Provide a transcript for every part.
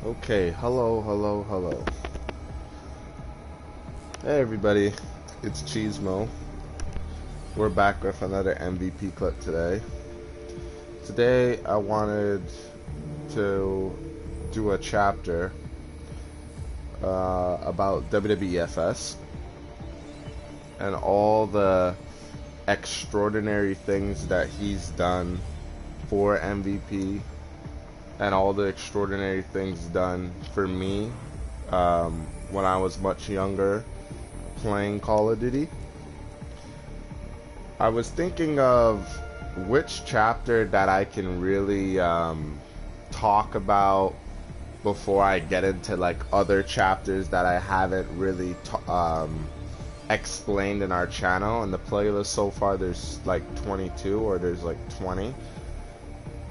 Okay, hello. Hey everybody, it's Cheesemo. We're back with another MVP clip today. Today I wanted to do a chapter about Wwefs and all the extraordinary things that he's done for MVP and all the extraordinary things done for me when I was much younger playing Call of Duty. I was thinking of which chapter that I can really talk about before I get into like other chapters that I haven't really explained in our channel. In the playlist so far there's like 22 or there's like 20.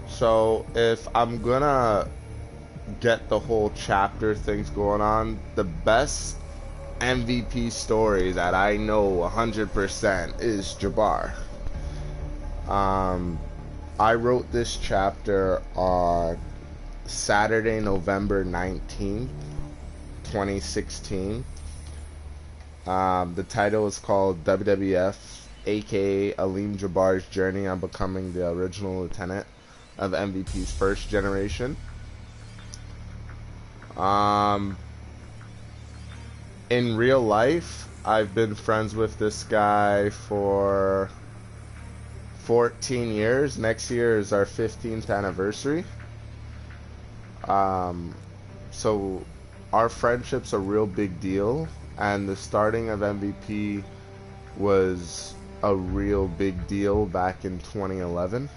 So if I'm gonna get the whole chapter things going on, the best MVP story that I know 100% is Jabbar. I wrote this chapter on Saturday, November 19th, 2016. The title is called WWF, aka Aleem Jabbar's Journey on Becoming the Original Lieutenant of MVP's First Generation. In real life, I've been friends with this guy for 14 years. Next year is our 15th anniversary. So our friendship's a real big deal, and the starting of MVP was a real big deal back in 2011.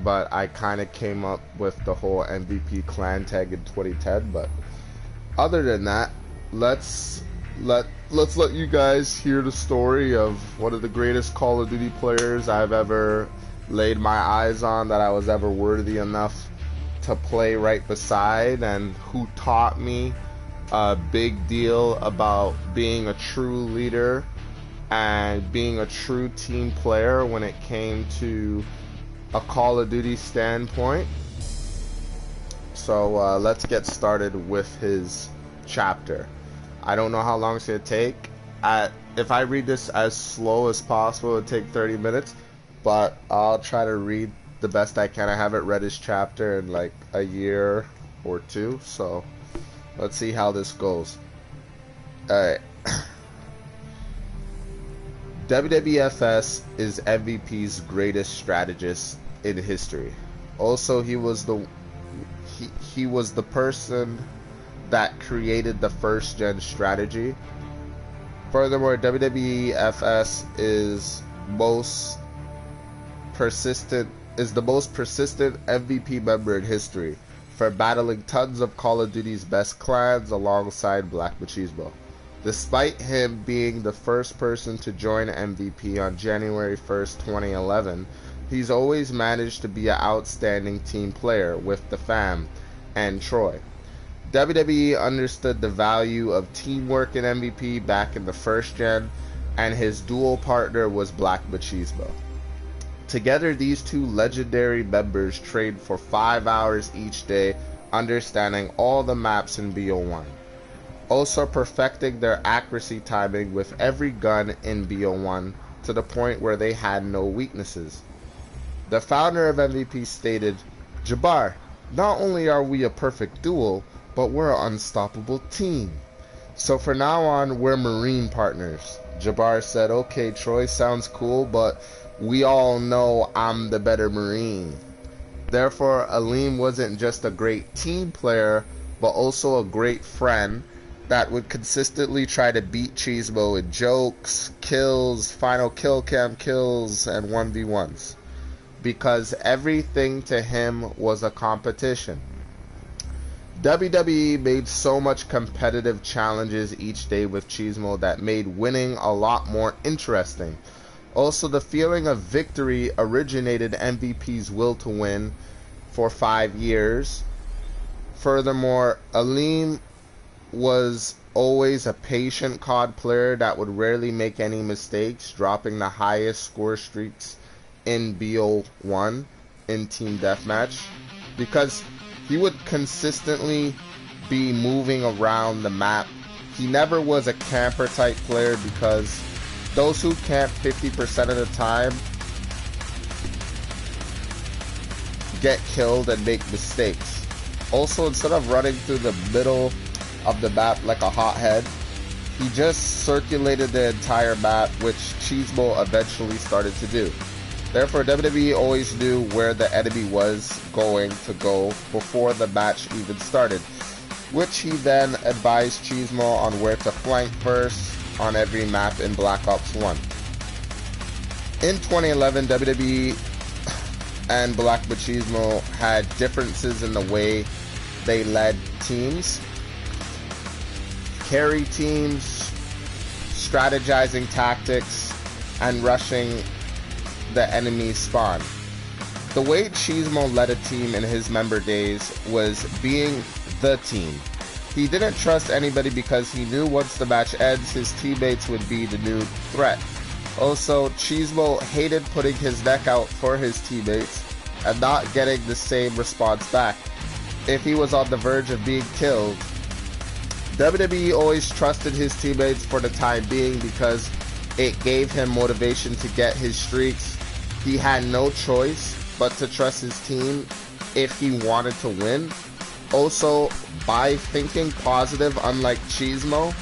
But I kind of came up with the whole MVP clan tag in 2010. But other than that, let's let you guys hear the story of one of the greatest Call of Duty players I've ever laid my eyes on, that I was ever worthy enough to play right beside, and who taught me a big deal about being a true leader and being a true team player when it came to a Call of Duty standpoint. So let's get started with his chapter. I don't know how long it's going to take. If I read this as slow as possible, it'll take 30 minutes, but I'll try to read the best I can. I haven't read his chapter in like a year or two, so let's see how this goes. Alright. WWFS is MVP's greatest strategist in history. Also, he was the person that created the first gen strategy. Furthermore, WWFS is the most persistent MVP member in history for battling tons of Call of Duty's best clans alongside Blackmacheesemo. Despite him being the first person to join MVP on January 1st, 2011, he's always managed to be an outstanding team player with the fam and Troy. WWE understood the value of teamwork in MVP back in the first gen, and his dual partner was Blackmacheesemo. Together, these two legendary members trained for 5 hours each day, understanding all the maps in BO1. Also perfecting their accuracy timing with every gun in BO1 to the point where they had no weaknesses. The founder of MVP stated, "Jabbar, not only are we a perfect duo, but we're an unstoppable team. So for now on, we're Marine partners." Jabbar said, "Okay, Troy, sounds cool, but we all know I'm the better Marine." Therefore, Aleem wasn't just a great team player, but also a great friend that would consistently try to beat Cheesemo in jokes, kills, final kill cam kills, and 1v1s. Because everything to him was a competition. WWE made so much competitive challenges each day with Cheesemo that made winning a lot more interesting. Also, the feeling of victory originated MVP's will to win for 5 years. Furthermore, Aleem was always a patient COD player that would rarely make any mistakes, dropping the highest score streaks in BO1 in Team Deathmatch, because he would consistently be moving around the map. He never was a camper type player, because those who camp 50% of the time get killed and make mistakes. Also, instead of running through the middle of the map like a hothead, he just circulated the entire map, which Cheesemo eventually started to do. Therefore, WWE always knew where the enemy was going to go before the match even started, which he then advised Cheesemo on where to flank first on every map in Black Ops 1. In 2011, WWE and Blackmacheesemo had differences in the way they led teams. Carry teams, strategizing tactics, and rushing the enemy spawn. The way Cheesemo led a team in his member days was being the team. He didn't trust anybody because he knew once the match ends, his teammates would be the new threat. Also, Cheesemo hated putting his neck out for his teammates and not getting the same response back. If he was on the verge of being killed, WWE always trusted his teammates for the time being because it gave him motivation to get his streaks. He had no choice but to trust his team if he wanted to win. Also, by thinking positive, unlike Cheesemo,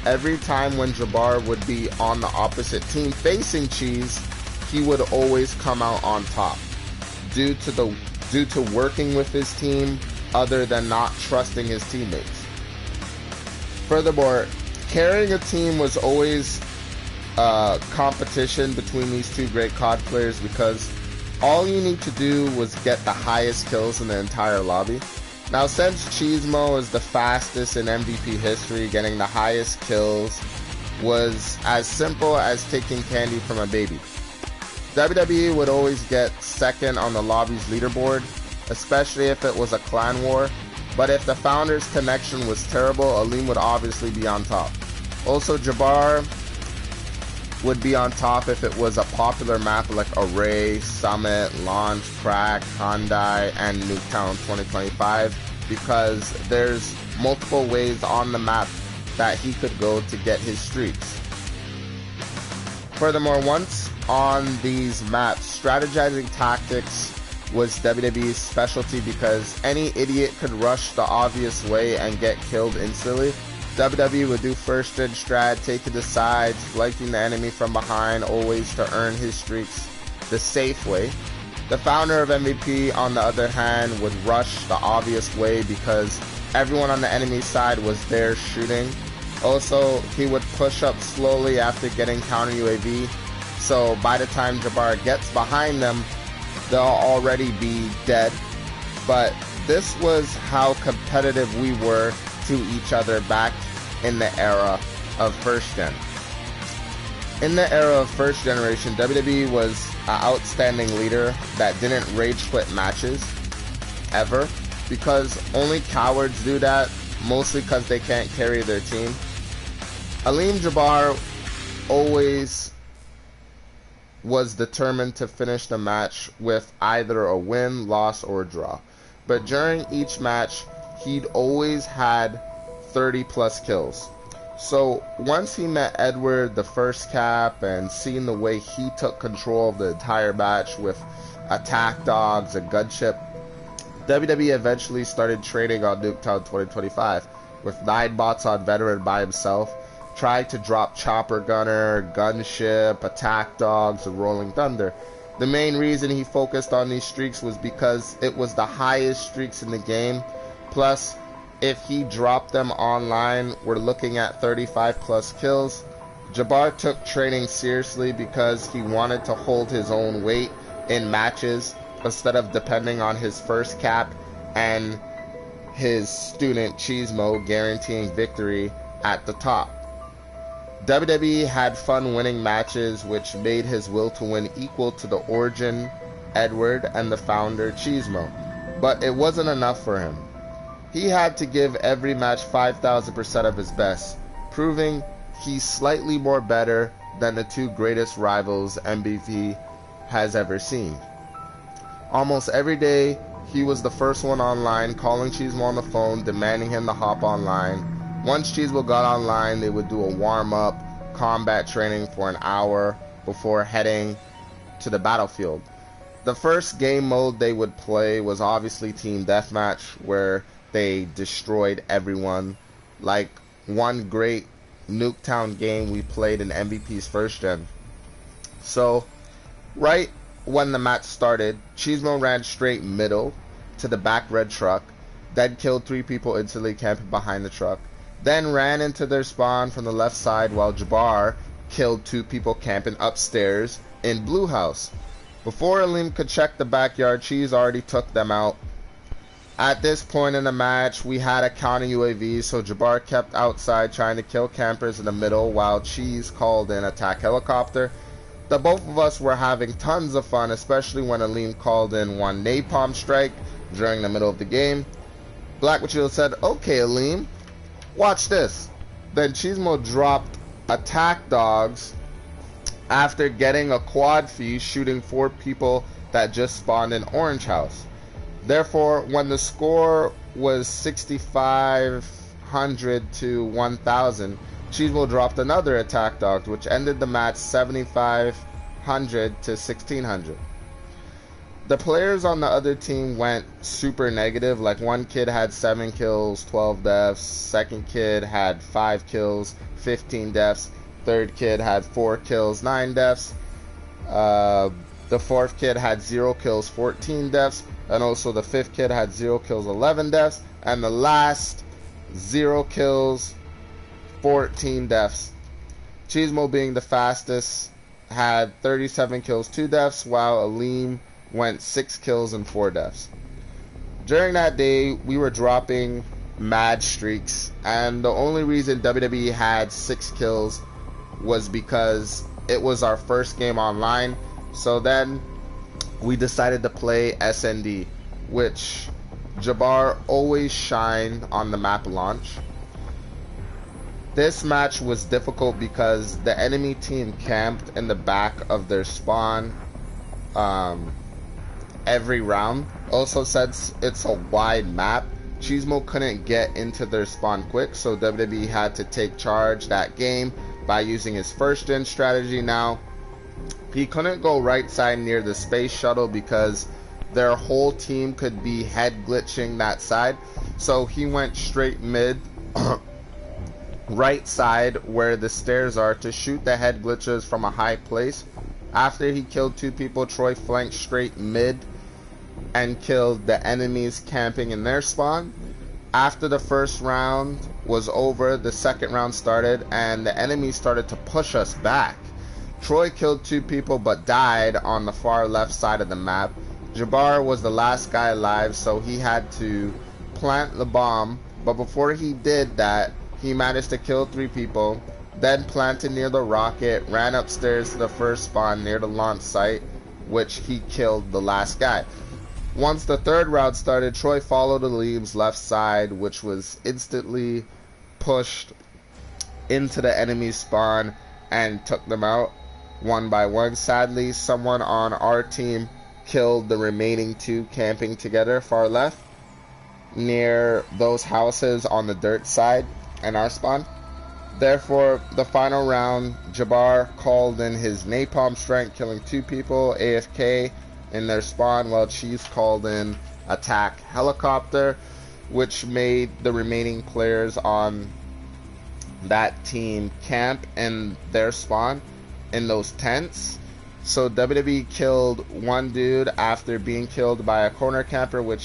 every time when Jabbar would be on the opposite team facing Cheese, he would always come out on top due to working with his team other than not trusting his teammates. Furthermore, carrying a team was always competition between these two great COD players, because all you need to do was get the highest kills in the entire lobby. Now, since Cheesemo is the fastest in MVP history, getting the highest kills was as simple as taking candy from a baby. WWE would always get second on the lobby's leaderboard, especially if it was a clan war, but if the founder's connection was terrible, Aleem would obviously be on top. Also, Jabbar would be on top if it was a popular map like Array, Summit, Launch, Crack, Hyundai, and Nuketown 2025, because there's multiple ways on the map that he could go to get his streaks. Furthermore, once on these maps, strategizing tactics was WWE's specialty, because any idiot could rush the obvious way and get killed instantly. WWE would do first gen strat, taking the sides, flanking the enemy from behind, always to earn his streaks the safe way. The founder of MVP, on the other hand, would rush the obvious way because everyone on the enemy side was there shooting. Also, he would push up slowly after getting counter UAV, so by the time Jabbar gets behind them, they'll already be dead. But this was how competitive we were to each other back in the era of first gen. In the era of first generation, WWE was an outstanding leader that didn't rage quit matches ever, because only cowards do that, mostly because they can't carry their team. Aleem Jabbar always was determined to finish the match with either a win, loss, or draw. But during each match, he'd always had 30 plus kills. So once he met Edward, the first cap, and seen the way he took control of the entire match with attack dogs and gunship, WWE eventually started trading on Nuketown 2025 with 9 bots on veteran by himself, tried to drop Chopper Gunner, gunship, attack dogs, and rolling thunder. The main reason he focused on these streaks was because it was the highest streaks in the game. Plus, if he dropped them online, we're looking at 35 plus kills. Jabbar took training seriously because he wanted to hold his own weight in matches instead of depending on his first cap and his student Cheesemo guaranteeing victory at the top. WWE had fun winning matches, which made his will to win equal to the origin Edward and the founder Cheesemo. But it wasn't enough for him. He had to give every match 5,000% of his best, proving he's slightly more better than the two greatest rivals MVP has ever seen. Almost every day, he was the first one online, calling Cheesemo on the phone, demanding him to hop online. Once Cheesemo got online, they would do a warm-up combat training for an hour before heading to the battlefield. The first game mode they would play was obviously Team Deathmatch, where they destroyed everyone. Like one great Nuketown game we played in MVP's first gen. So, right when the match started, Cheesemo ran straight middle to the back red truck, then killed 3 people instantly camping behind the truck, then ran into their spawn from the left side while Jabbar killed 2 people camping upstairs in blue house. Before Aleem could check the backyard, Cheese already took them out. At this point in the match, we had a counter UAV, so Jabbar kept outside trying to kill campers in the middle while Cheese called in attack helicopter. The both of us were having tons of fun, especially when Aleem called in one napalm strike during the middle of the game. Blackmacheesemo said, "Okay, Aleem, watch this." Then Cheesemo dropped attack dogs after getting a quad feed shooting 4 people that just spawned in Orange House. Therefore, when the score was 6,500 to 1,000, Cheesemo dropped another attack dog, which ended the match 7,500 to 1,600. The players on the other team went super negative. Like one kid had 7 kills, 12 deaths. Second kid had 5 kills, 15 deaths. Third kid had 4 kills, 9 deaths. The fourth kid had 0 kills, 14 deaths. And also the fifth kid had 0 kills, 11 deaths. And the last 0 kills, 14 deaths. Cheesemo, being the fastest, had 37 kills, 2 deaths, while Aleem went 6 kills and 4 deaths. During that day, we were dropping mad streaks, and the only reason WWE had 6 kills was because it was our first game online. So then we decided to play SND, which Jabbar always shined on the map launch. This match was difficult because the enemy team camped in the back of their spawn every round. Also, since it's a wide map, Cheesemo couldn't get into their spawn quick, so WWE had to take charge that game by using his first gen strategy. Now, he couldn't go right side near the space shuttle because their whole team could be head glitching that side, so he went straight mid right side where the stairs are to shoot the head glitches from a high place. After he killed 2 people, Troy flanked straight mid and killed the enemies camping in their spawn. After the first round was over, the second round started and the enemies started to push us back. Troy killed 2 people but died on the far left side of the map. Jabbar was the last guy alive, so he had to plant the bomb, but before he did that, he managed to kill 3 people, then planted near the rocket, ran upstairs to the first spawn near the launch site, which he killed the last guy. Once the third round started, Troy followed Aleem's left side, which was instantly pushed into the enemy spawn and took them out one by one. Sadly, someone on our team killed the remaining 2 camping together far left near those houses on the dirt side and our spawn. Therefore, the final round, Jabbar called in his napalm strike, killing 2 people AFK in their spawn, while Cheese called in attack helicopter, which made the remaining players on that team camp in their spawn in those tents. So WWE killed one dude after being killed by a corner camper, which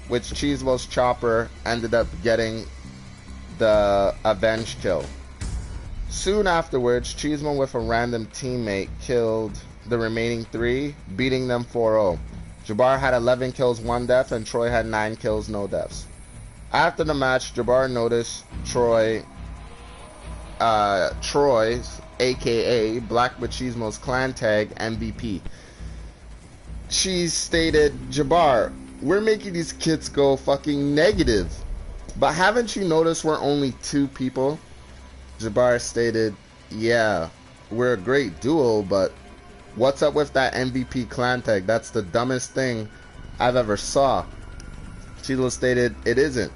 Cheesemo's Chaper ended up getting the avenge kill. Soon afterwards, Cheesemo with a random teammate killed the remaining 3, beating them 4-0. Jabbar had 11 kills, 1 death, and Troy had 9 kills, no deaths. After the match, Jabbar noticed Troy's, aka Blackmacheesemo's clan tag MVP. She stated, "Jabbar, we're making these kids go fucking negative. But haven't you noticed we're only 2 people?" Jabbar stated, "Yeah, we're a great duo, but what's up with that MVP clan tag? That's the dumbest thing I've ever saw. Cheesemo stated, "It isn't.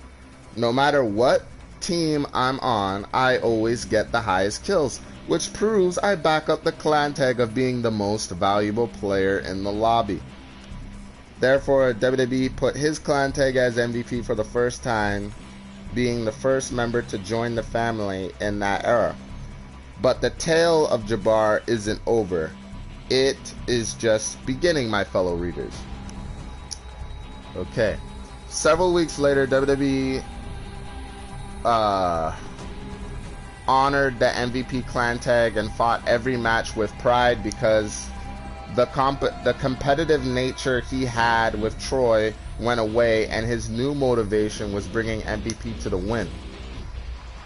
No matter what team I'm on, I always get the highest kills, which proves I back up the clan tag of being the most valuable player in the lobby." Therefore, WWE put his clan tag as MVP for the first time, being the first member to join the family in that era. But the tale of Jabbar isn't over. It is just beginning, my fellow readers. Okay. Several weeks later, WWE honored the MVP clan tag and fought every match with pride because the competitive nature he had with Troy went away, and his new motivation was bringing MVP to the win.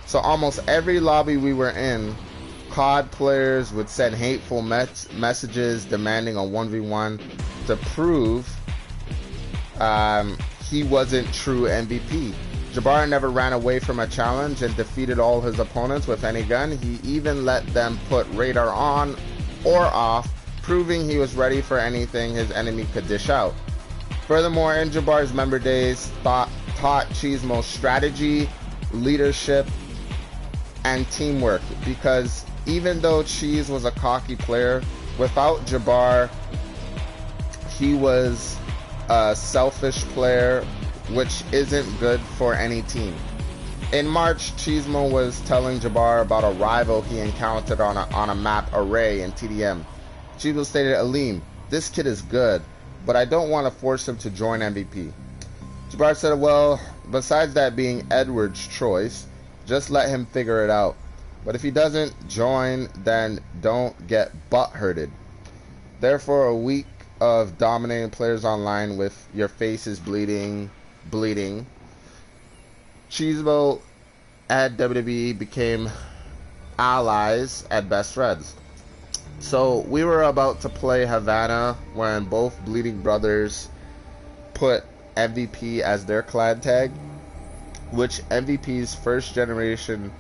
So almost every lobby we were in, COD players would send hateful messages demanding a 1v1 to prove he wasn't true MVP. Jabbar never ran away from a challenge and defeated all his opponents with any gun. He even let them put radar on or off, proving he was ready for anything his enemy could dish out. Furthermore, in Jabbar's member days, taught Cheesemo strategy, leadership, and teamwork, because even though Cheese was a cocky player, without Jabbar, he was a selfish player, which isn't good for any team. In March, Cheesemo was telling Jabbar about a rival he encountered on a map array in TDM. Cheesemo stated, "Aleem, this kid is good, but I don't want to force him to join MVP." Jabbar said, "Well, besides that being Edward's choice, just let him figure it out. But if he doesn't join, then don't get butt-hurted." Therefore, a week of dominating players online with your faces bleeding, Cheesemo and WWE became allies and best friends. So we were about to play Havana when both Bleeding Brothers put MVP as their clan tag, which MVP's first generation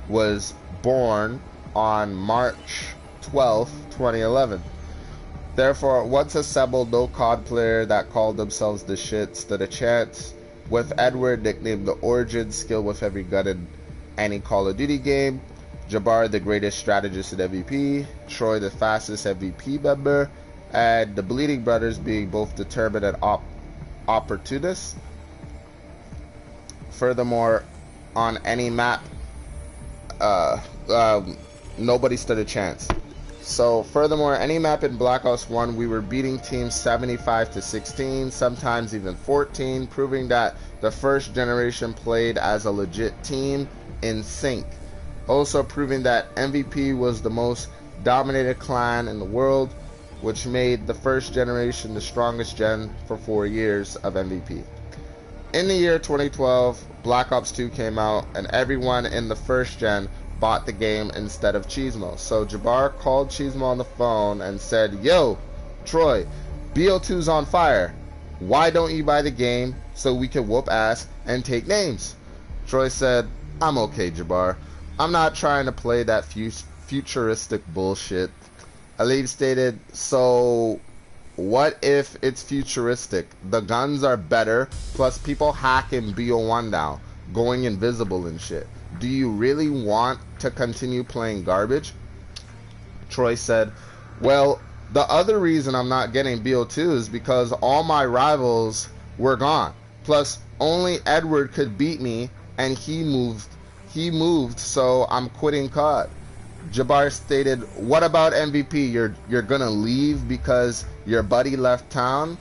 was born on March 12th, 2011. Therefore, once assembled, no COD player that called themselves the shit stood a chance, with Edward nicknamed the Origin, skill with every gun in any Call of Duty game, Jabbar the greatest strategist in MVP, Troy the fastest MVP member, and the Bleeding Brothers being both determined and opportunists. Furthermore, on any map, nobody stood a chance. So, furthermore, any map in Black Ops 1, we were beating teams 75 to 16, sometimes even 14, proving that the first generation played as a legit team in sync. Also proving that MVP was the most dominated clan in the world, which made the first generation the strongest gen for 4 years of MVP. In the year 2012, Black Ops 2 came out, and everyone in the first gen bought the game instead of Cheesemo. So Jabbar called Cheesemo on the phone and said, "Yo, Troy, BO2's on fire. Why don't you buy the game so we can whoop ass and take names?" Troy said, "I'm okay, Jabbar. I'm not trying to play that futuristic bullshit." Aleem stated, "So what if it's futuristic? The guns are better, plus people hacking BO1 now, going invisible and shit. Do you really want to continue playing garbage?" Troy said, "Well, the other reason I'm not getting BO2 is because all my rivals were gone. Plus, only Edward could beat me, and he moved, so I'm quitting COD." Jabbar stated, "What about MVP? You're gonna leave because your buddy left town?"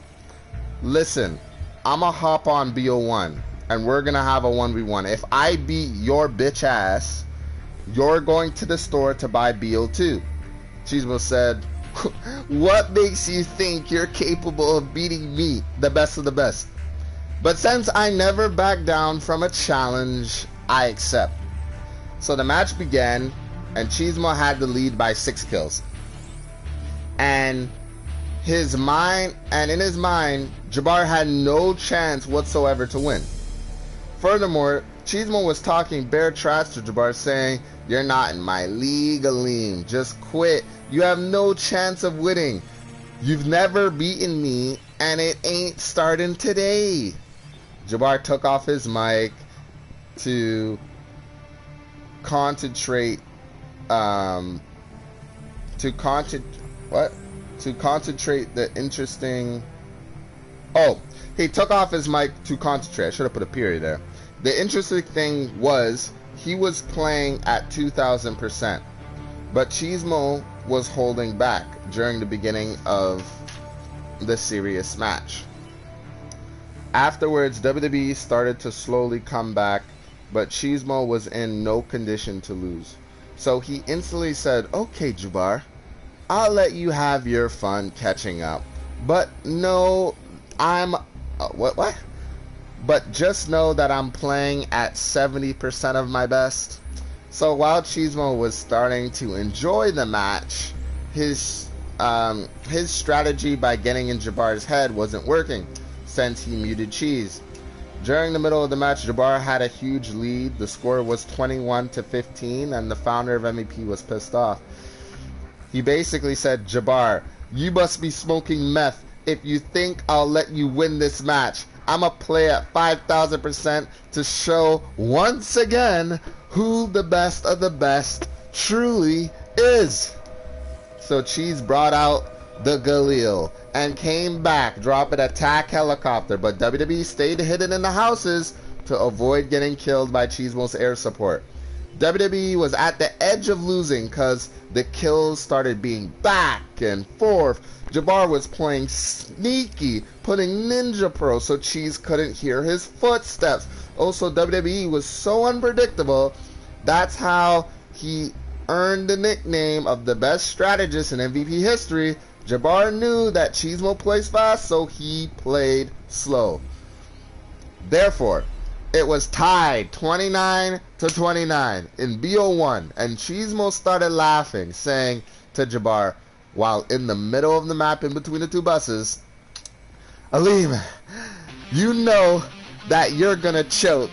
"Listen, I'ma hop on BO1, and we're gonna have a 1v1. If I beat your bitch ass, you're going to the store to buy BO2. Cheesemo said, "What makes you think you're capable of beating me, the best of the best? But since I never back down from a challenge, I accept." So the match began, and Cheesemo had the lead by 6 kills. And in his mind, Jabbar had no chance whatsoever to win. Furthermore, Cheesemo was talking bare trash to Jabbar, saying, "You're not in my league, Aleem. Just quit. You have no chance of winning. You've never beaten me, and it ain't starting today. Jabbar took off his mic to concentrate, to concentrate the interesting. Oh, he took off his mic to concentrate. I should have put a period there. The interesting thing was he was playing at 2,000%, but Cheesemo was holding back during the beginning of the serious match. Afterwards, WWE started to slowly come back, but Cheesemo was in no condition to lose. So he instantly said, "Okay, Jabbar, I'll let you have your fun catching up. But no, what? But just know that I'm playing at 70% of my best." So while Cheesemo was starting to enjoy the match, his strategy by getting in Jabbar's head wasn't working, since he muted Cheese. During the middle of the match, Jabbar had a huge lead. The score was 21-15, and the founder of MVP was pissed off. He basically said, "Jabbar, you must be smoking meth if you think I'll let you win this match. I'ma play at 5,000% to show once again who the best of the best truly is." So Cheese brought out the Galil and came back, dropping attack helicopter, but WWE stayed hidden in the houses to avoid getting killed by Cheesemo's air support. WWE was at the edge of losing because the kills started being back and forth. Jabbar was playing sneaky, putting Ninja Pro so Cheese couldn't hear his footsteps. Also, WWE was so unpredictable. That's how he earned the nickname of the best strategist in MVP history. Jabbar knew that Cheesemo plays fast, so he played slow. Therefore, it was tied 29-29 in BO1, and Cheesemo started laughing, saying to Jabbar, while in the middle of the map in between the two buses, "Aleem, you know that you're gonna choke."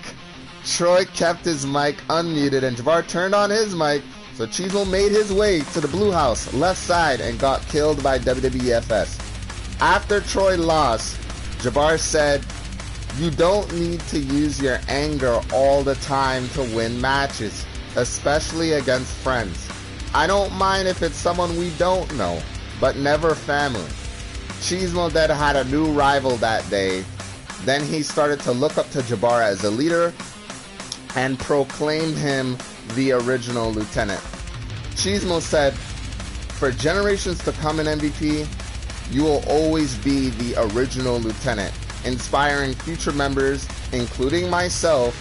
Troy kept his mic unmuted, and Jabbar turned on his mic, so Cheesemo made his way to the blue house, left side, and got killed by Wwefs. After Troy lost, Jabbar said, "You don't need to use your anger all the time to win matches, especially against friends. I don't mind if it's someone we don't know, but never family." Cheesemo then had a new rival that day. Then he started to look up to Jabbar as a leader and proclaimed him the original lieutenant. Cheesemo said, "For generations to come in MVP, you will always be the original lieutenant, inspiring future members, including myself,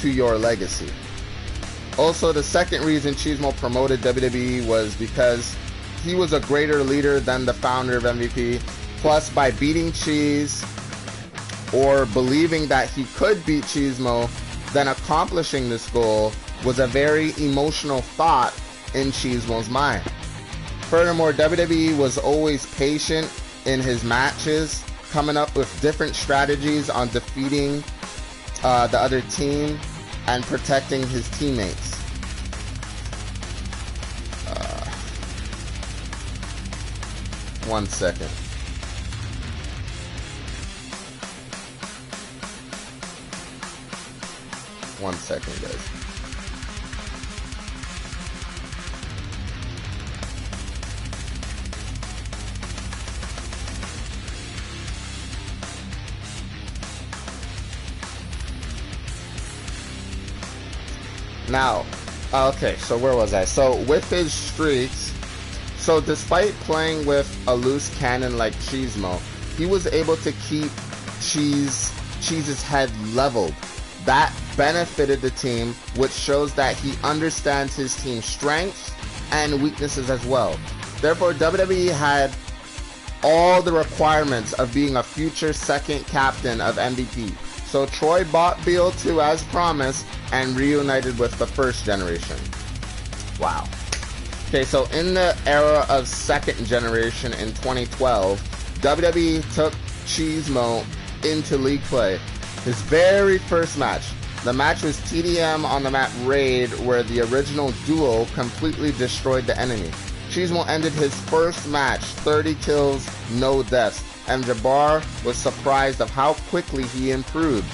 to your legacy." Also, the second reason Cheesemo promoted WWE was because he was a greater leader than the founder of MVP. Plus, by beating Cheese, or believing that he could beat Cheesemo, then accomplishing this goal was a very emotional thought in Cheesemo's mind. Furthermore, WWE was always patient in his matches, coming up with different strategies on defeating the other team and protecting his teammates. One second. One second, guys. Now, okay, so where was I? So with his streaks, so despite playing with a loose cannon like Cheesemo, he was able to keep Cheese's head leveled. That benefited the team, which shows that he understands his team's strengths and weaknesses as well. Therefore, WWE had all the requirements of being a future second captain of MVP. So Troy bought BO2 as promised and reunited with the first generation. Wow. Okay, so in the era of second generation in 2012, WWE took Cheesemo into league play. His very first match. The match was TDM on the map Raid, where the original duo completely destroyed the enemy. Cheesemo ended his first match, 30 kills, no deaths, and Jabbar was surprised of how quickly he improved.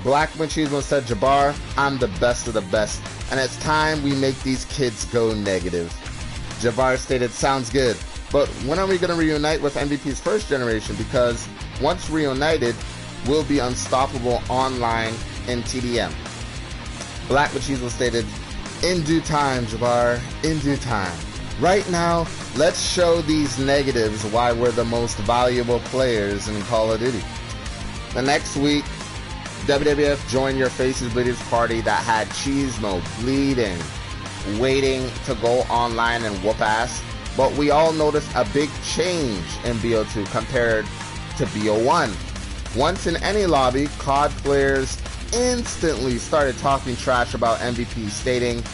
Blackmacheesemo said, "Jabbar, I'm the best of the best, and it's time we make these kids go negative." Jabbar stated, "Sounds good, but when are we going to reunite with MVP's first generation? Because once reunited, we'll be unstoppable online in TDM." Blackmacheesemo stated, "In due time, Jabbar, in due time. Right now, let's show these negatives why we're the most valuable players in Call of Duty." The next week, WWF joined Your Faces Bleeding's party that had Cheesemo bleeding, waiting to go online and whoop ass. But we all noticed a big change in BO2 compared to BO1. Once in any lobby, COD players instantly started talking trash about MVP, stating,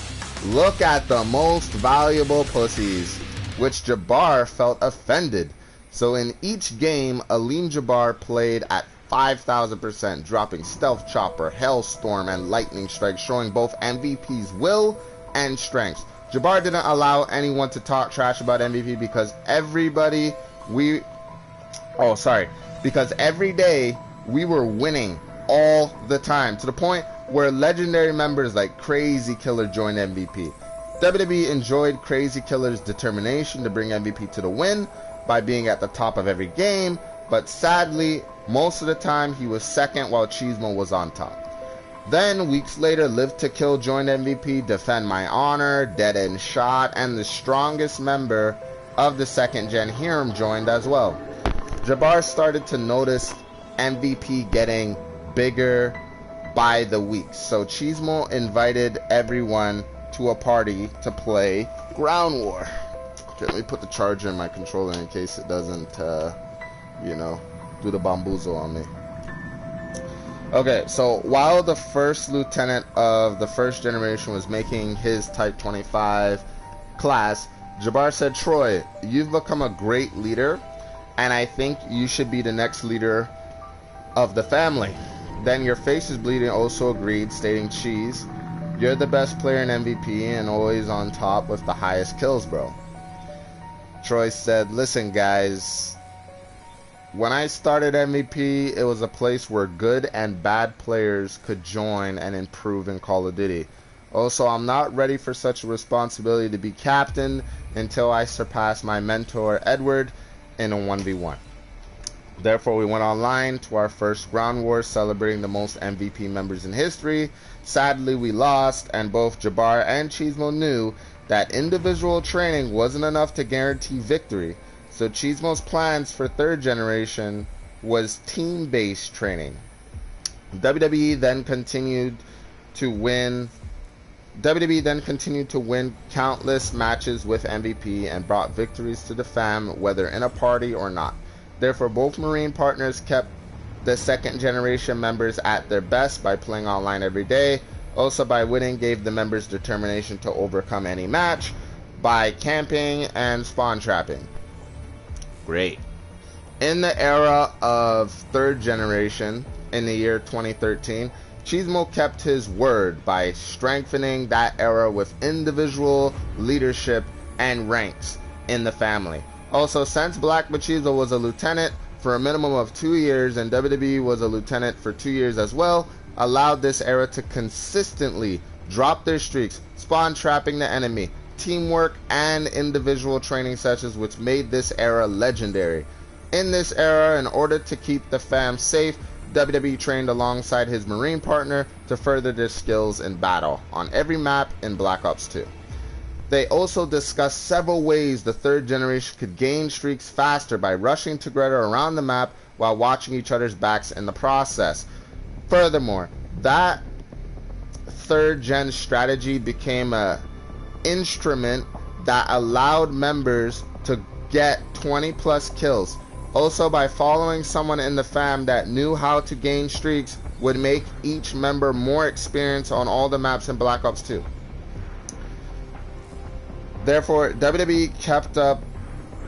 "Look at the most valuable pussies," which Jabbar felt offended. So in each game, Aleem Jabbar played at 5,000%, dropping Stealth Chopper, Hailstorm, and Lightning Strike, showing both MVP's will and strengths. Jabbar didn't allow anyone to talk trash about MVP because every day we were winning all the time, to the point where legendary members like Crazy Killer joined MVP. WWE enjoyed Crazy Killer's determination to bring MVP to the win by being at the top of every game, but sadly, most of the time he was second while Cheesemo was on top. Then, weeks later, Live to Kill joined MVP, Defend My Honor, Dead End Shot, and the strongest member of the second gen, Hiram, joined as well. Jabbar started to notice MVP getting bigger by the week, so Cheesemo invited everyone to a party to play Ground War. Okay, let me put the charger in my controller in case it doesn't, do the bamboozle on me. Okay, so while the first lieutenant of the first generation was making his Type 25 class, Jabbar said, "Troy, you've become a great leader, and I think you should be the next leader of the family." Then Your Face is Bleeding also agreed, stating, "Cheese, you're the best player in MVP and always on top with the highest kills, bro." Troy said, "Listen, guys, when I started MVP, it was a place where good and bad players could join and improve in Call of Duty. Also, I'm not ready for such a responsibility to be captain until I surpass my mentor, Edward, in a 1v1. Therefore, we went online to our first Ground War, celebrating the most MVP members in history. Sadly, we lost, and both Jabbar and Cheesemo knew that individual training wasn't enough to guarantee victory. So Cheesemo's plans for third generation was team-based training. WWE then continued to win countless matches with MVP and brought victories to the fam, whether in a party or not. Therefore, both Marine partners kept the second generation members at their best by playing online every day. Also, by winning gave the members determination to overcome any match by camping and spawn trapping. Great. In the era of third generation, in the year 2013, Cheesemo kept his word by strengthening that era with individual leadership and ranks in the family. Also, since Blackmacheesemo was a lieutenant for a minimum of 2 years and WWE was a lieutenant for 2 years as well, allowed this era to consistently drop their streaks, spawn trapping the enemy, teamwork, and individual training sessions, which made this era legendary. In this era, in order to keep the fam safe, WWE trained alongside his Marine partner to further their skills in battle on every map in Black Ops 2. They also discussed several ways the third generation could gain streaks faster by rushing together around the map while watching each other's backs in the process. Furthermore, that third gen strategy became a instrument that allowed members to get 20 plus kills. Also, by following someone in the fam that knew how to gain streaks would make each member more experienced on all the maps in Black Ops 2. Therefore, WWE kept up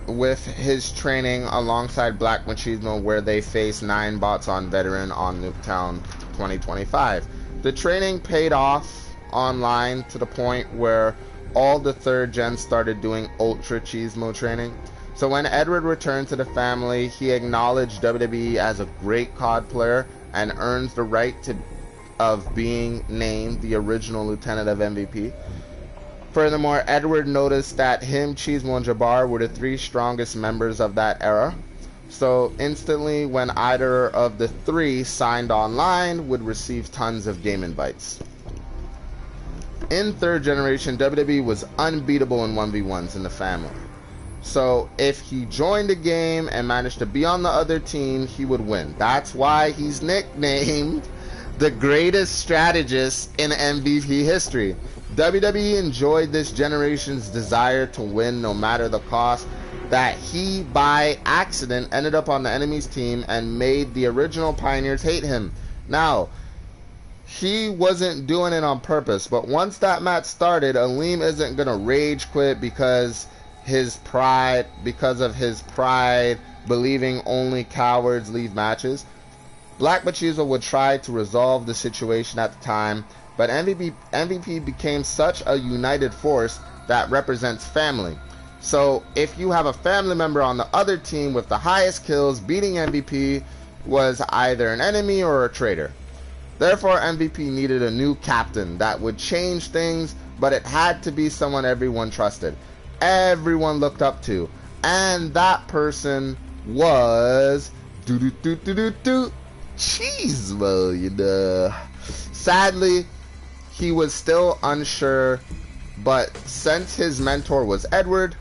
with his training alongside Blackmacheesemo, where they faced 9 bots on Veteran on Nuketown 2025. The training paid off online to the point where all the 3rd gen started doing Ultra Cheesemo training. So when Edward returned to the family, he acknowledged WWE as a great COD player and earns the right of being named the original Lieutenant of MVP. Furthermore, Edward noticed that him, Cheesemo, and Jabbar were the 3 strongest members of that era. So instantly, when either of the 3 signed online, would receive tons of game invites. In 3rd generation, WWE was unbeatable in 1v1s in the family. So if he joined a game and managed to be on the other team, he would win. That's why he's nicknamed the greatest strategist in MVP history. WWE enjoyed this generation's desire to win no matter the cost, that he by accident ended up on the enemy's team and made the original Pioneers hate him. Now, he wasn't doing it on purpose, but once that match started, Aleem isn't gonna rage quit because of his pride, believing only cowards leave matches. Blackmacheesemo would try to resolve the situation at the time, but MVP became such a united force that represents family. So if you have a family member on the other team with the highest kills, beating MVP was either an enemy or a traitor. Therefore, MVP needed a new captain that would change things, but it had to be someone everyone trusted, everyone looked up to, and that person was Cheesemo, you know. Sadly, he was still unsure, but since his mentor was Edward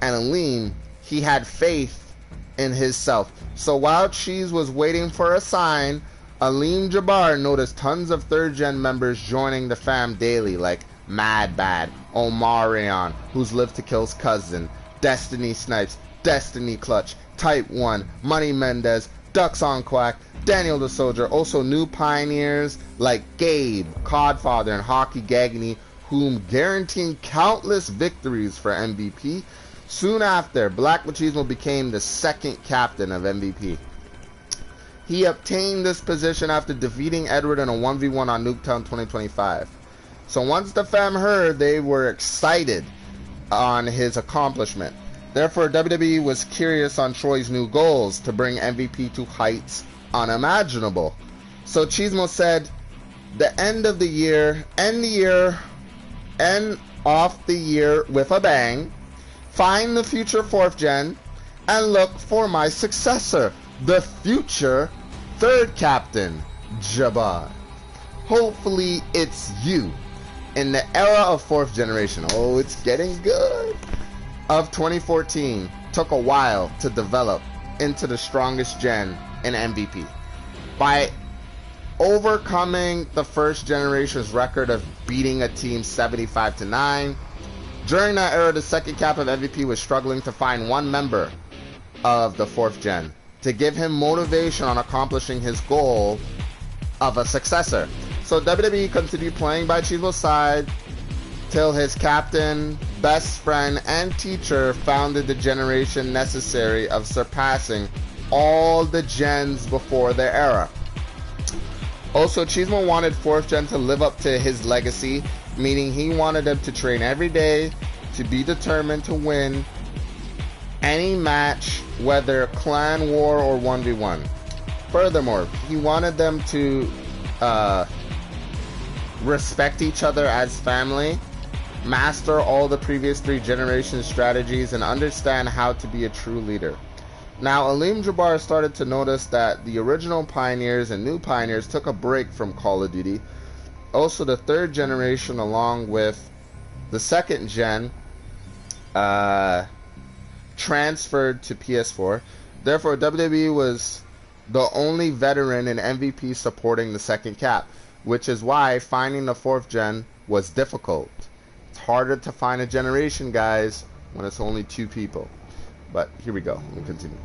and Aleem, he had faith in himself. So while Cheese was waiting for a sign, Aleem Jabbar noticed tons of 3rd gen members joining the fam daily, like Mad Bad, Omarion, who's lived to kill's cousin, Destiny Snipes, Destiny Clutch, Type 1, Money Mendez, Ducks on Quack, Daniel the Soldier. Also new pioneers like Gabe, Codfather, and Hockey Gagney, whom guaranteeing countless victories for MVP. Soon after, Blackmacheesemo became the 2nd captain of MVP. He obtained this position after defeating Edward in a 1v1 on Nuketown 2025. So once the fam heard, they were excited on his accomplishment. Therefore, WWE was curious on Troy's new goals to bring MVP to heights unimaginable. So Cheesemo said, the end of the year, end off the year with a bang, find the future 4th gen, and look for my successor, the future 3rd captain, Jabbar. Hopefully it's you. In the era of 4th generation, oh, it's getting good, of 2014, took a while to develop into the strongest gen in MVP. By overcoming the 1st generation's record of beating a team 75-9, during that era, the 2nd cap of MVP was struggling to find one member of the 4th gen to give him motivation on accomplishing his goal of a successor. So WWE continued playing by Cheesemo's side till his captain, best friend, and teacher founded the generation necessary of surpassing all the gens before their era. Also, Cheesemo wanted 4th gen to live up to his legacy, meaning he wanted them to train every day, to be determined to win any match, whether clan war or 1v1. Furthermore, he wanted them to respect each other as family, master all the previous 3 generations' strategies, and understand how to be a true leader. Now, Aleem Jabbar started to notice that the original pioneers and new pioneers took a break from Call of Duty. Also, the 3rd generation, along with the 2nd gen, transferred to PS4. Therefore, WWE was the only veteran in MVP supporting the 2nd cap, which is why finding the 4th gen was difficult. It's harder to find a generation, guys, when it's only 2 people. But here we go. We'll continue.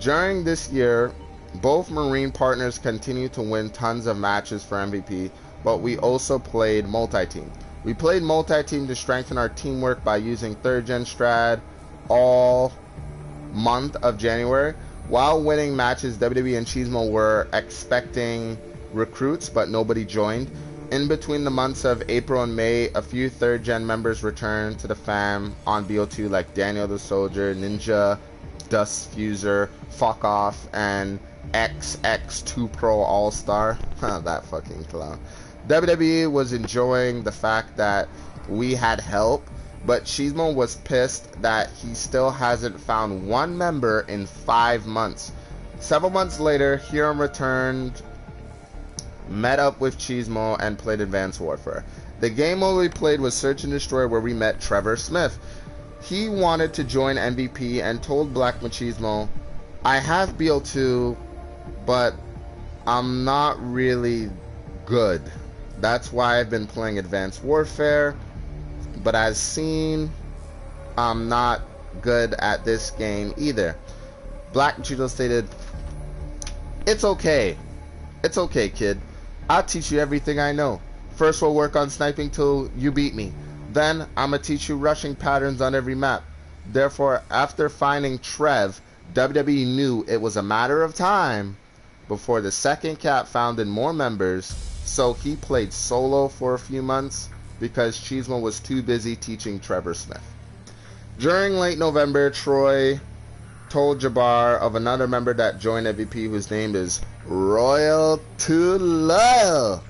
During this year, both Marine partners continued to win tons of matches for MVP, but we also played multi-team. We played multi-team to strengthen our teamwork by using 3rd gen strat all month of January. While winning matches, WWE and Cheesemo were expecting recruits, but nobody joined. In between the months of April and May, a few 3rd gen members returned to the fam on BO2 like Daniel the Soldier, Ninja, Dust Fuser, Fuck Off, and XX2 Pro All-Star. That fucking clown. WWE was enjoying the fact that we had help, but Cheesemo was pissed that he still hasn't found one member in 5 months. Several months later, Hiram returned, met up with Cheesemo, and played Advanced Warfare. The game mode we played was Search and Destroy, where we met Trevor Smith. He wanted to join MVP and told Blackmacheesemo, I have BO2, but I'm not really good. That's why I've been playing Advanced Warfare, but as seen, I'm not good at this game either. Blackmacheesemo stated, it's okay. It's okay, kid. I'll teach you everything I know. First we'll work on sniping till you beat me. Then I'ma teach you rushing patterns on every map. Therefore, after finding Trev, WWE knew it was a matter of time before the second cap found in more members, so he played solo for a few months because Cheesemo was too busy teaching Trevor Smith. During late November, Troy told Jabbar of another member that joined MVP whose name is Royal to Loyal.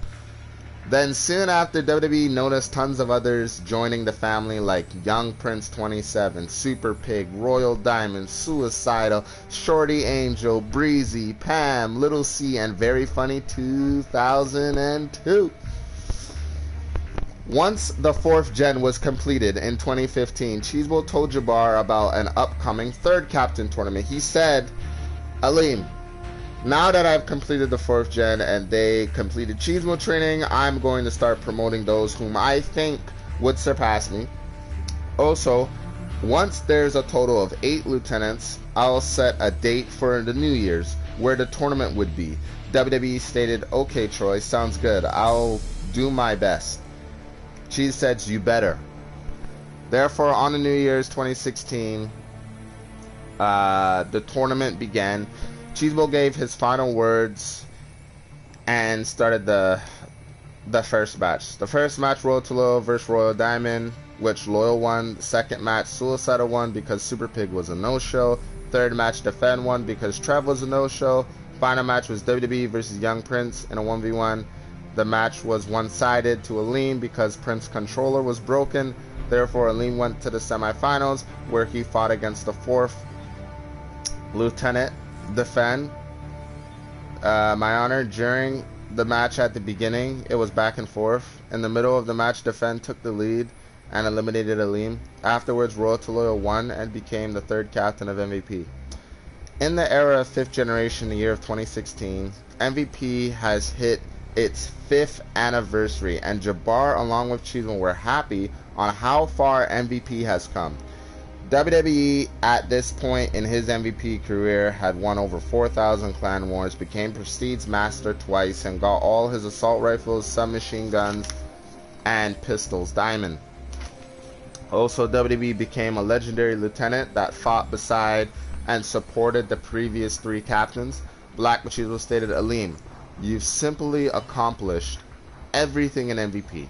Then soon after, WWE noticed tons of others joining the family like Young Prince 27, Super Pig, Royal Diamond, Suicidal, Shorty Angel, Breezy, Pam, Little C, and Very Funny 2002. Once the 4th gen was completed in 2015, Cheesemo told Jabbar about an upcoming 3rd captain tournament. He said, Aleem, now that I've completed the 4th gen and they completed Cheesemo training, I'm going to start promoting those whom I think would surpass me. Also, once there's a total of 8 lieutenants, I'll set a date for the New Year's where the tournament would be. WWE stated, okay Troy, sounds good. I'll do my best. Cheese said, you better. Therefore, on the New Year's 2016, the tournament began. Cheesemo gave his final words and started the first match. The first match, Royal to Loyal versus Royal Diamond, which Loyal won. The second match, Suicidal won because Super Pig was a no-show. Third match, Defend won because Trev was a no-show. Final match was WWE versus Young Prince in a 1v1. The match was one-sided to Aleem because Prince's controller was broken. Therefore, Aleem went to the semifinals where he fought against the 4th Lieutenant, Defend. My honor, during the match at the beginning, it was back and forth. In the middle of the match, Defend took the lead and eliminated Aleem. Afterwards, Royal to Loyal won and became the 3rd captain of MVP. In the era of 5th generation, the year of 2016, MVP has hit its 5th anniversary, and Jabbar along with Cheesemo were happy on how far MVP has come. WWE at this point in his MVP career had won over 4,000 clan wars, became Prestige Master twice, and got all his assault rifles, submachine guns, and pistols diamond. Also, WWE became a legendary lieutenant that fought beside and supported the previous 3 captains. Blackmacheesemo stated, Aleem, you've simply accomplished everything in MVP.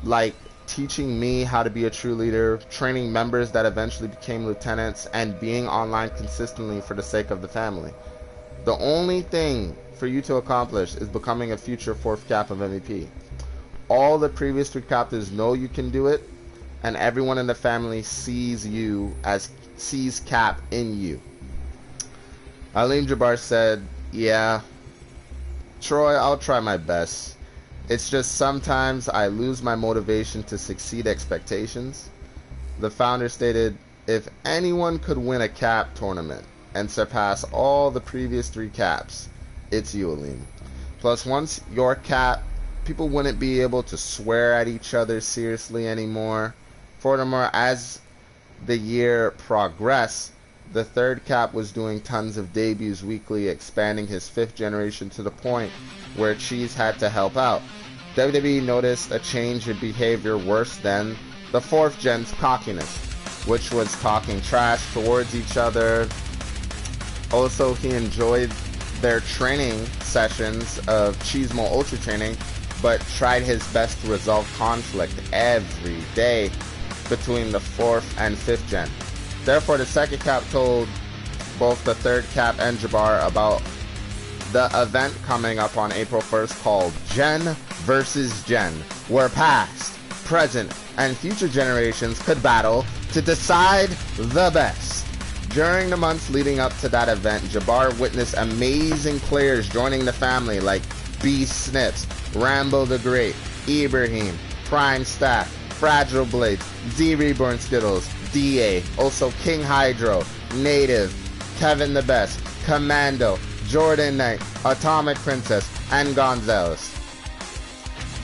Like teaching me how to be a true leader, training members that eventually became lieutenants, and being online consistently for the sake of the family. The only thing for you to accomplish is becoming a future 4th cap of MVP. All the previous 3 captains know you can do it, and everyone in the family sees Cap in you. Aleem Jabbar said, yeah, Troy, I'll try my best. It's just sometimes I lose my motivation to succeed expectations. The founder stated, if anyone could win a cap tournament and surpass all the previous 3 caps, it's you, Aleem. Plus, once your cap, people wouldn't be able to swear at each other seriously anymore. Furthermore, as the year progressed, the 3rd cap was doing tons of debuts weekly, expanding his 5th generation to the point where Cheese had to help out. WWE noticed a change in behavior worse than the 4th gen's cockiness, which was talking trash towards each other. Also, he enjoyed their training sessions of Cheesemo Ultra Training, but tried his best to resolve conflict every day between the 4th and 5th gen. Therefore, the second cap told both the 3rd cap and Jabbar about the event coming up on April 1st called Gen vs. Gen, where past, present, and future generations could battle to decide the best. During the months leading up to that event, Jabbar witnessed amazing players joining the family like B Snips, Rambo the Great, Ibrahim, Prime Stack, Fragile Blades, Z Reborn Skittles, DA, also King Hydro, Native, Kevin the Best, Commando, Jordan Knight, Atomic Princess, and Gonzalez.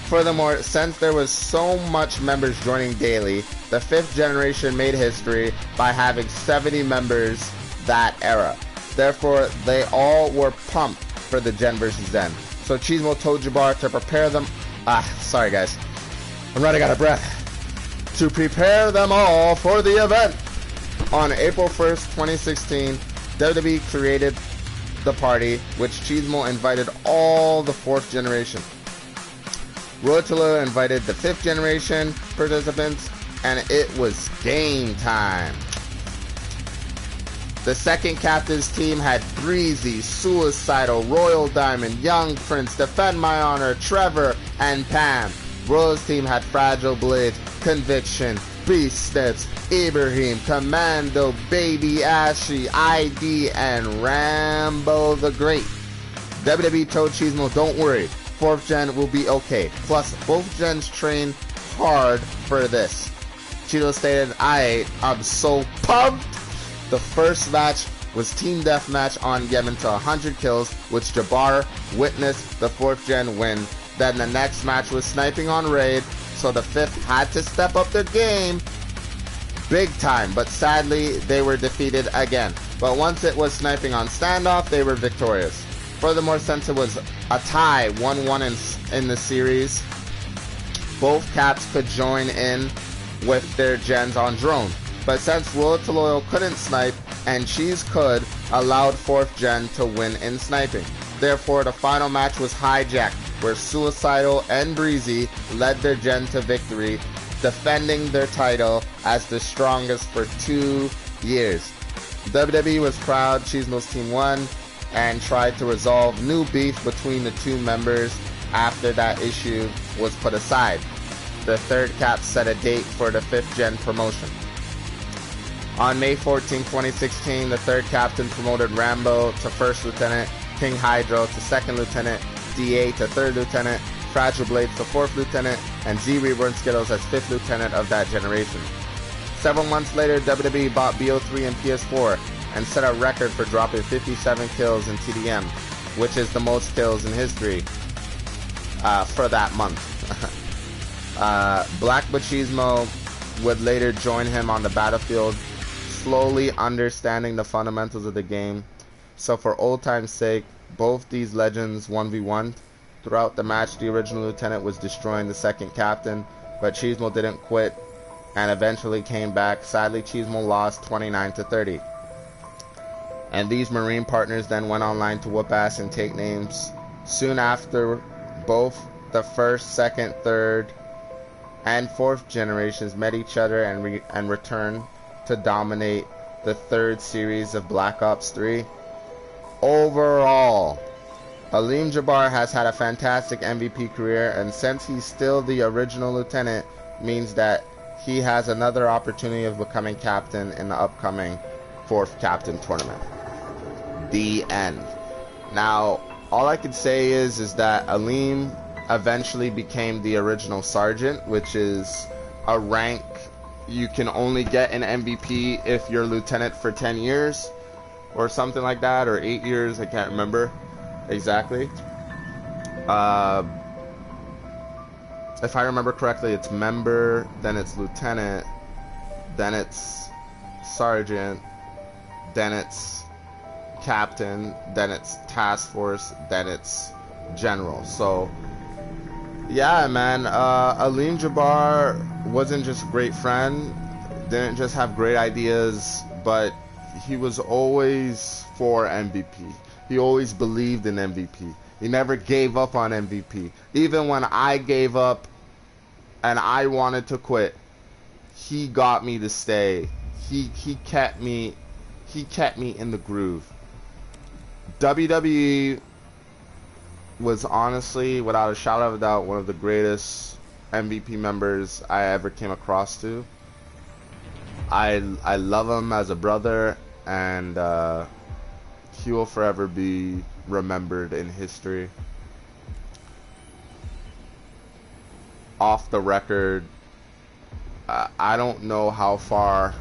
Furthermore, since there was so much members joining daily, the 5th generation made history by having 70 members that era. Therefore, they all were pumped for the Gen vs. Gen. So Cheesemo told Jabbar to prepare them. Sorry guys, I'm running out of breath. To prepare them all for the event. On April 1st, 2016, WWE created the party, which Cheesemo invited all the 4th generation. Rotolo invited the 5th generation participants, and it was game time. The second captain's team had Breezy, Suicidal, Royal Diamond, Young Prince, Defend My Honor, Trevor, and Pam. Royal's team had Fragile Blade, Conviction, Beast Snips, Ibrahim, Commando, Baby Ashy, ID, and Rambo the Great. WWE told Cheesemo, don't worry, 4th gen will be okay. Plus, both gens train hard for this. Cheeto stated, I'm so pumped. The first match was Team Deathmatch on Yemen to 100 kills, which Jabbar witnessed the 4th gen win. Then the next match was Sniping on Raid, so the 5th had to step up their game big time, but sadly they were defeated again. But once it was Sniping on Standoff, they were victorious. Furthermore, since it was a tie 1-1 in the series, both caps could join in with their gens on drone. But since Will to Loyal couldn't snipe and Cheese could, allowed 4th gen to win in sniping. Therefore, the final match was Hijack, where Suicidal and Breezy led their gen to victory, defending their title as the strongest for 2 years. WWE was proud Cheesemo's team won and tried to resolve new beef between the two members after that issue was put aside. The 3rd cap set a date for the 5th gen promotion. On May 14, 2016, the 3rd captain promoted Rambo to 1st lieutenant, King Hydro to 2nd lieutenant, DA to 3rd lieutenant, Fragile Blades to 4th lieutenant, and Z Reborn Skittles as 5th lieutenant of that generation. Several months later, WWE bought BO3 and PS4 and set a record for dropping 57 kills in TDM, which is the most kills in history for that month. Blackmacheesemo would later join him on the battlefield, slowly understanding the fundamentals of the game. So for old time's sake, both these legends 1v1. Throughout the match, the original lieutenant was destroying the 2nd captain, but Cheesemo didn't quit and eventually came back. Sadly, Cheesemo lost 29-30. And these Marine partners then went online to whoop ass and take names. Soon after, both the 1st, 2nd, 3rd, and 4th generations met each other and returned to dominate the 3rd series of Black Ops 3. Overall, Aleem Jabbar has had a fantastic MVP career, and since he's still the original lieutenant, means that he has another opportunity of becoming captain in the upcoming 4th captain tournament. The end. Now, all I can say is that Aleem eventually became the original sergeant, which is a rank you can only get in MVP if you're lieutenant for 10 years or something like that, or 8 years, I can't remember exactly. If I remember correctly, it's member, then it's lieutenant, then it's sergeant, then it's captain, then it's task force, then it's general. So yeah, man, Aleem Jabbar wasn't just a great friend, didn't just have great ideas, but he was always for MVP. He always believed in MVP. He never gave up on MVP. Even when I gave up and I wanted to quit, he got me to stay. He kept me in the groove. WWE was honestly, without a shadow of a doubt, one of the greatest MVP members I ever came across to. I love him as a brother, and he will forever be remembered in history. Off the record, I don't know how far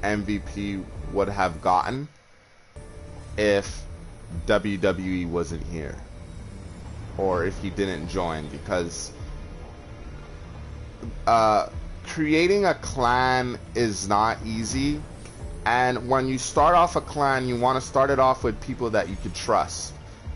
MVP would have gotten if WWE wasn't here, or if he didn't join, because creating a clan is not easy, and when you start off a clan, you want to start it off with people that you could trust.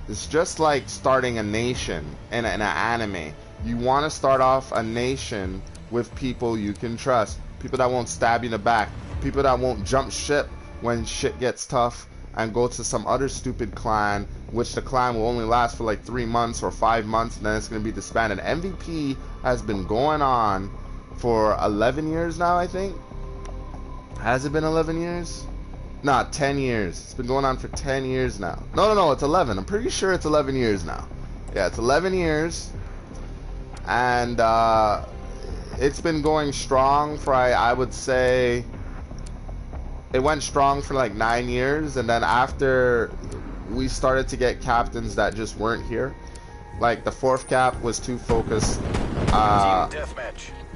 It's just like starting a nation in an anime. You want to start off a nation with people you can trust, people that won't stab you in the back, people that won't jump ship when shit gets tough and go to some other stupid clan, which the clan will only last for like 3 months or 5 months, and then it's going to be disbanded. MVP has been going on for 11 years now, I think. Has it been 11 years? Nah, 10 years. It's been going on for 10 years now. No, it's 11. I'm pretty sure it's 11 years now. Yeah, it's 11 years. And it's been going strong for, I would say, it went strong for like 9 years. And then after we started to get captains that just weren't here, like the 4th cap was too focused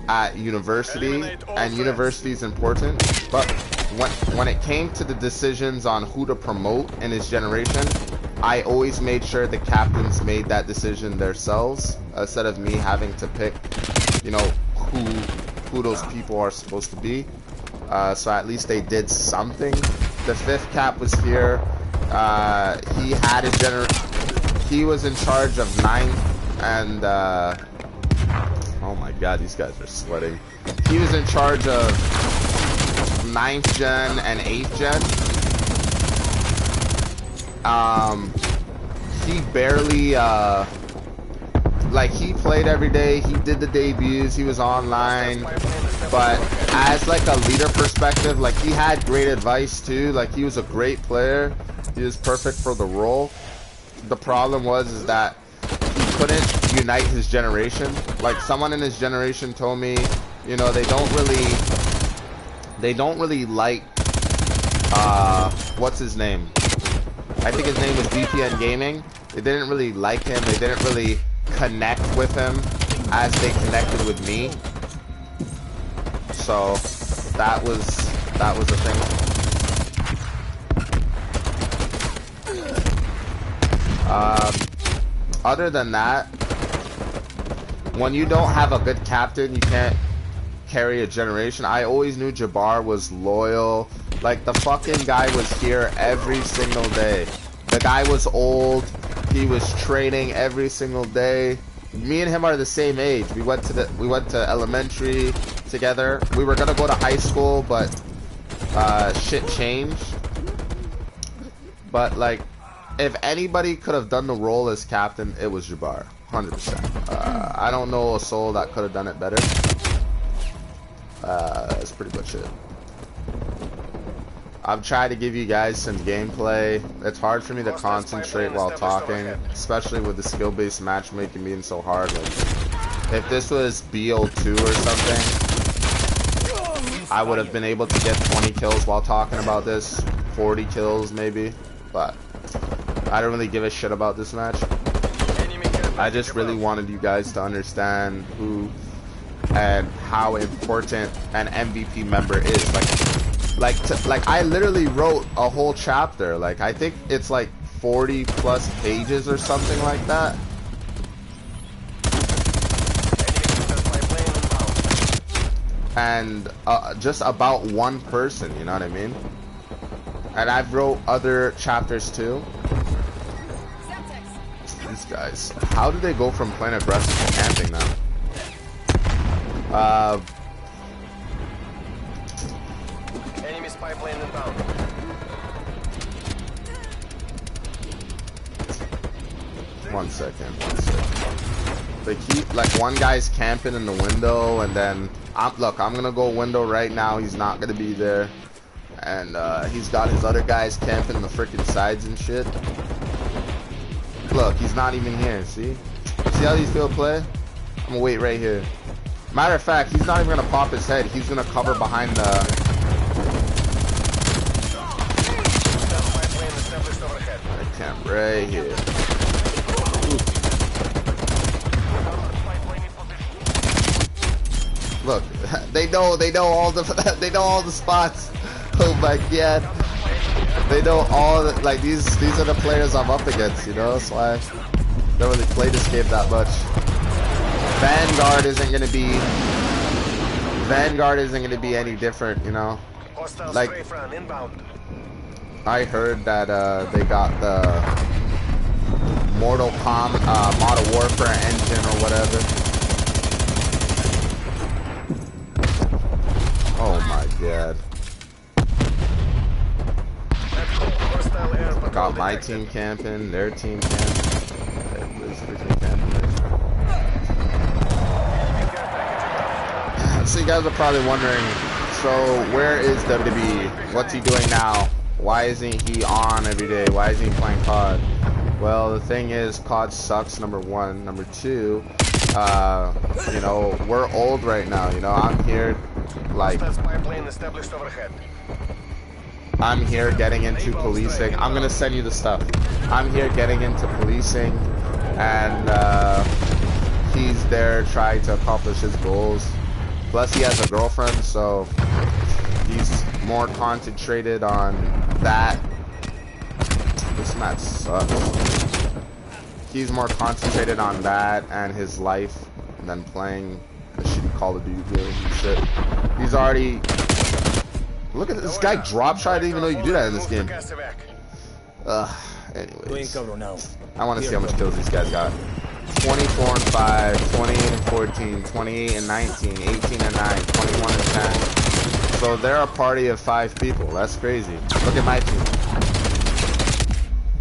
at university, and university is important, but when it came to the decisions on who to promote in his generation, I always made sure the captains made that decision themselves, instead of me having to pick, you know, who those people are supposed to be. So at least they did something. The 5th cap was here. He had a he was in charge of 9th and oh my god, these guys are sweating. He was in charge of 9th gen and 8th gen. He barely, like, he played every day, he did the debuts, he was online, but as, like, a leader perspective, like, he had great advice, too. Like, he was a great player, he was perfect for the role. The problem is that he couldn't unite his generation. Like, someone in his generation told me, you know, they don't really like, what's his name? I think his name was VPN Gaming. They didn't really like him. They didn't really connect with him as they connected with me. So that was the thing. Other than that, when you don't have a good captain, you can't carry a generation. I always knew Jabbar was loyal. Like, the fucking guy was here every single day. The guy was old. He was training every single day. Me and him are the same age. We went to elementary together. We were gonna go to high school, but shit changed. But like, if anybody could have done the role as captain, it was Jabbar, 100%. I don't know a soul that could have done it better. That's pretty much it. I've tried to give you guys some gameplay. It's hard for me to concentrate while talking, especially with the skill-based matchmaking being so hard. Like, if this was BO2 or something, I would have been able to get 20 kills while talking about this, 40 kills maybe, but I don't really give a shit about this match. I just really wanted you guys to understand who and how important an MVP member is. Like I literally wrote a whole chapter. Like, I think it's like 40 plus pages or something like that. And just about one person, you know what I mean? And I've wrote other chapters too. These guys, how did they go from playing aggressive to camping now? Enemy spy plane inbound. 1 second. They keep, like, one guy's camping in the window, and then, look, I'm gonna go window right now. He's not gonna be there. And, he's got his other guys camping in the freaking sides and shit. Look, he's not even here, see? See how these people play? I'm gonna wait right here. Matter of fact, he's not even gonna pop his head. He's gonna cover behind the... I camp right here. Look, they know all the spots. Oh my god. They know all the, like, these are the players I'm up against, you know? That's why I don't really play this game that much. Vanguard isn't gonna be any different, you know? Like, I heard that they got the Modern Warfare engine or whatever. Oh my god. Got my team camping, their team camping. Everybody's freaking camping right now. So you guys are probably wondering, so where is WWE? What's he doing now? Why isn't he on every day? Why isn't he playing COD? Well, the thing is, COD sucks, number one. Number two, you know, we're old right now, you know. I'm here, like... I'm here getting into policing. I'm gonna send you the stuff. I'm here getting into policing, and he's there trying to accomplish his goals. Plus, he has a girlfriend, so he's more concentrated on that. This match sucks. He's more concentrated on that and his life than playing a shitty Call of Duty game and shit. He's already... Look at this guy drop shot. I didn't even know you could do that in this game. Anyways, I want to see how much kills these guys got. 24 and 5, 28 and 14, 28 and 19, 18 and 9, 21 and 10. So they're a party of 5 people. That's crazy. Look at my team.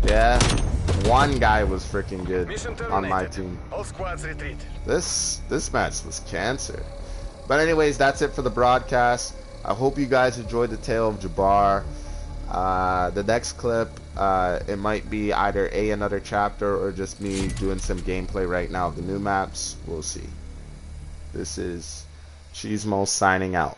Yeah, one guy was freaking good on my team. This match was cancer. But anyways, that's it for the broadcast. I hope you guys enjoyed the tale of Jabbar. The next clip, it might be either another chapter or just me doing some gameplay right now of the new maps. We'll see. This is Cheesemo signing out.